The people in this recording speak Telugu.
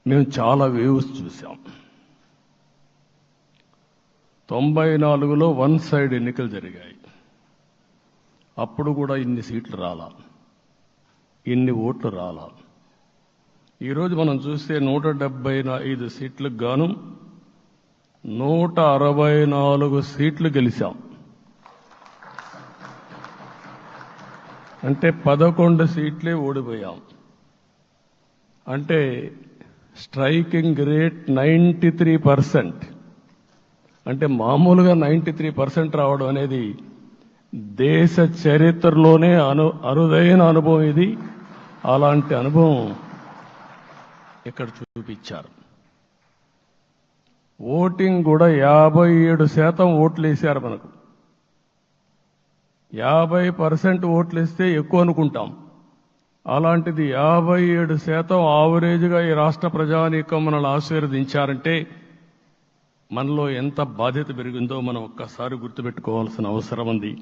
మేము చాలా వేవ్స్ చూసాం. 94లో వన్ సైడ్ ఎన్నికలు జరిగాయి. అప్పుడు కూడా ఇన్ని సీట్లు రాలా, ఇన్ని ఓట్లు రాలా. ఈరోజు మనం చూస్తే 175 సీట్లకు గాను 164 సీట్లు గెలిచాం. అంటే 11 సీట్లే ఓడిపోయాం. అంటే స్ట్రైకింగ్ రేట్ 93%. అంటే మామూలుగా 93% రావడం అనేది దేశ చరిత్రలోనే అరుదైన అనుభవం ఇది. అలాంటి అనుభవం ఇక్కడ చూపించారు. ఓటింగ్ కూడా 57% ఓట్లు వేశారు. మనకు 50% ఓట్లు ఇస్తే ఎక్కువ అనుకుంటాం. అలాంటిది 57% ఆవరేజ్గా ఈ రాష్ట్ర ప్రజానీకం మనల్ని ఆశీర్వదించారంటే మనలో ఎంత బాధ్యత పెరిగిందో మనం ఒక్కసారి గుర్తుపెట్టుకోవాల్సిన అవసరం ఉంది.